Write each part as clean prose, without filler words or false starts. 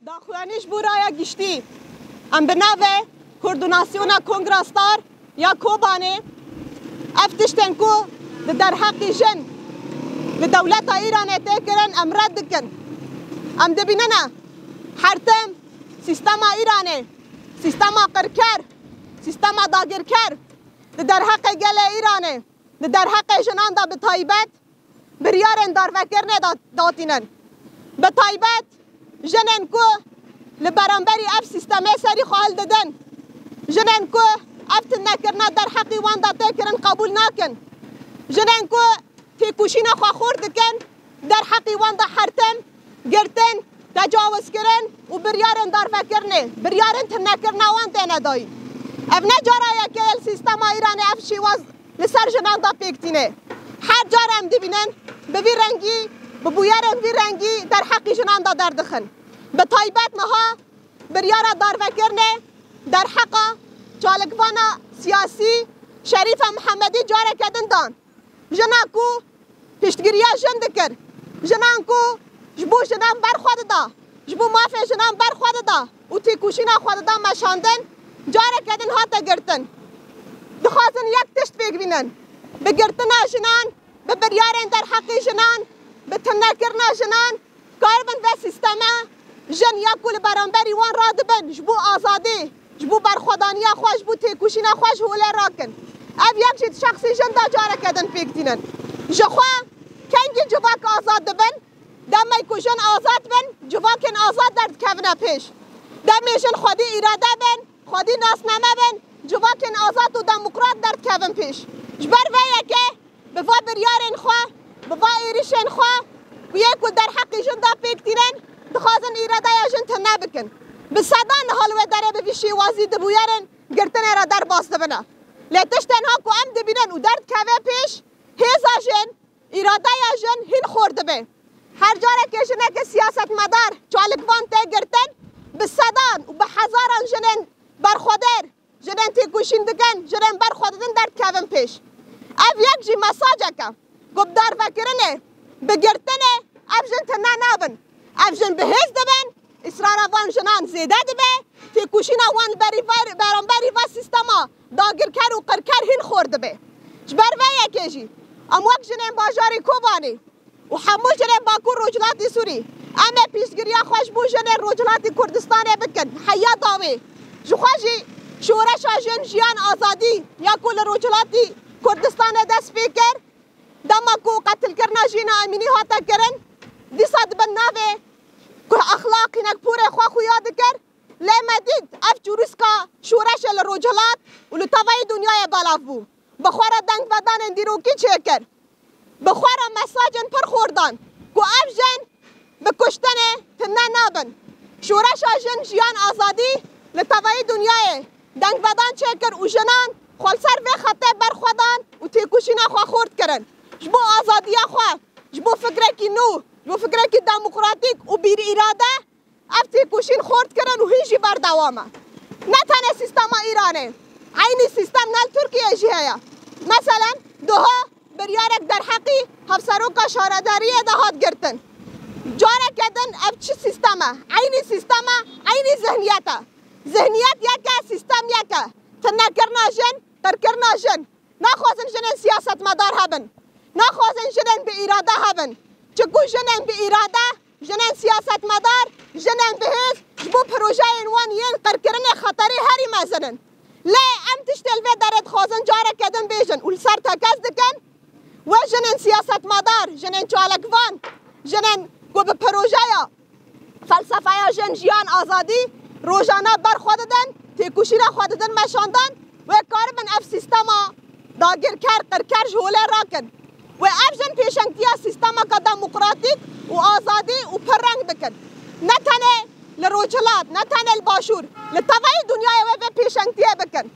داخوانیش بورaya گشتی ام به نوه کوردوناسیونا کنگراستار یا کوبانه افتشتن کو در حق جن به دولت ایران تکرن ام رد کن ام دبیننا حرتم سیستم ایرانه سیستم قرکر سیستم داگرکر در حق گل ایرانه در حق جنان دا به تایبت بریارن دار فکر نداتینن به تایبت جنن کو لبرانبری اف سیستم سری خال ددن جنن کو افت نکرنا در حقی وان دا تکرن قبول نکن جنن کو تیکوشینا خواه خورد کن در حقی وان دا حرتن گرتن تجاوز کرن و بریارن دار فکر نه بریارن تنکرنا وان تینا دایی اف نجارا که سیستم ایران اف شیواز لسر جنان دا پیکتینه هر جارا هم دبینن به وی رنگی به بویارن وی رنگی در حقی جنان دا دردخن به تایبت نها بریارا دار فکرنه در حقا چالکوانا سیاسی شریف محمدی جاره کدن دان جنا کو پشتگیریا جن دکر جنان کو جبو جنان برخواد دا جبو مافی جنان برخواد دا و تیکوشینا خواد دا مشاندن جاره کدن هاتا گرتن دخوازن یک تشت بگوینن به گرتنا جنان به بریارن در حقی جنان به تنکرنا جنان کاربن و سیستمه جن یا کل برانبری وان را دبن جبو آزادی جبو برخودانی خواه جبو تیکوشینا خواه جهوله راکن او یک جید شخصی جن دا جاره کدن پیکتینن جخواه کنگی جواک آزاد دبن دمی که جن آزاد بن جواکن آزاد درد کونه پیش دمی جن خودی اراده بن خودی ناسنامه بن جواکن آزاد و دموکرات درد کون پیش جبر ویه که به وا بریارن خواه به وا ایریشن خواه و یک در حقی جن دا پیکتینن دخوازن ایراده یا جن تنه بکن به صدان حالوه داره به ویشی وازی دبویرن گرتن را در باز دبنه لیتش تنها که ام دبینن و درد کوه پیش هیزا جن ایراده یا جن هین خورده به هر جاره که جنه که سیاست مدار چالکوان ته گرتن به صدان و به هزاران جنن برخودر جنن تیکوشین دکن جنن برخودن درد کوه پیش او یک جی مساجه که گب دار فکرنه به گرتنه او جن تنه نابن او جن به هیز دبن اصرار وان جنان زیده دبه تیکوشینا وان برانبری و سیستما داگرکر و قرکر هین خورده به جبر ویه که جی ام وقت جنین باجاری کوبانی و همو جنین باکو روجلاتی سوری اما پیشگیریا خوش بو جنین روجلاتی کردستان بکن حیا داوی جو خوشی شورش جن جیان آزادی یا کل روجلاتی کردستان دست فکر دما کو قتل کرنا جینا امینی هاتا کرن دیسا دبن ناوه که اخلاقی نک پوره خواه خویاد کر لیمه دید اف جورسکا شورش الروجلات و لطوای دنیای بالاف بو بخواره دنگ و دان دیروکی چه کر بخواره مساجن پر خوردان که اف جن به کشتن تنه نابن شورش جن جیان آزادی لطوای دنیای دنگ و دان چه کر و جنان خالسر و خطه برخودان و تیکوشینا خواه خورد کرن جبو آزادی خواه جبو فکره کی نو جو فکره که دموکراتیک و بیر اراده افتی کوشین خورد کردن و هیچی بر دوامه نه تنه سیستم ایرانه عینی سیستم نل ترکیه جی هیا مثلا دوها بریارک در حقی هفسروکا شارداری دهات گرتن جاره کردن اف چی سیستمه عینی سیستمه عینی ذهنیته ذهنیت یکه سیستم یکه تنکرنا جن ترکرنا جن نخوازن جنن سیاست مدار هبن نخوازن جنن به اراده هبن چکو جنن به اراده جنن سیاست مدار جنن به هیز جبو پروژه انوان ین قرکرن خطری هری مزنن لی ام تشتل و درد خوازن جاره کدن بیجن اول سر تکز دکن و جنن سیاست مدار جنن چالکوان جنن گو به پروژه یا فلسفه یا جن جیان آزادی روزانه بر خوددن تیکوشینا خوددن مشاندن و کاربن اف سیستما داگر قرکر جهوله راکن و افجن پیشنگتیا سیستما که دموکراتیک و آزادی و پررنگ بکن نه تنه لروجلات نه تنه الباشور لطوای دنیای و پیشنگتیا بکن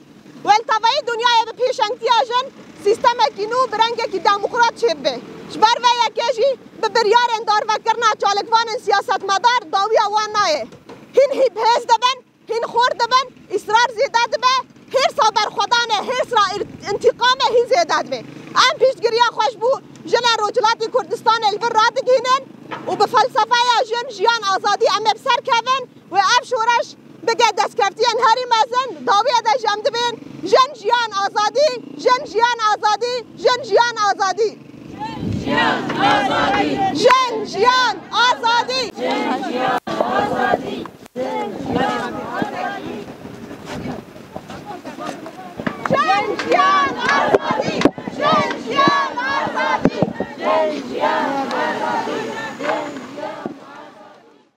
و الطوای دنیای و پیشنگتیا جن سیستما کی نو برنگه کی دموکرات شب به جبر و یکیجی به بریار اندار و کرنا چالکوان سیاست مدار داوی آوان نایه هین هی بهز دبن هین خور دبن اصرار زیده دبه هرسا بر خودانه هرسا انتقامه هین زیده دبه ام پیشگیریا خوش بو جن روجلاتی کردستان البر را دگینن و به فلسفه جن جیان آزادی ام بسر کون جیان آزادی جن جیان آزادی جن جیان آزادی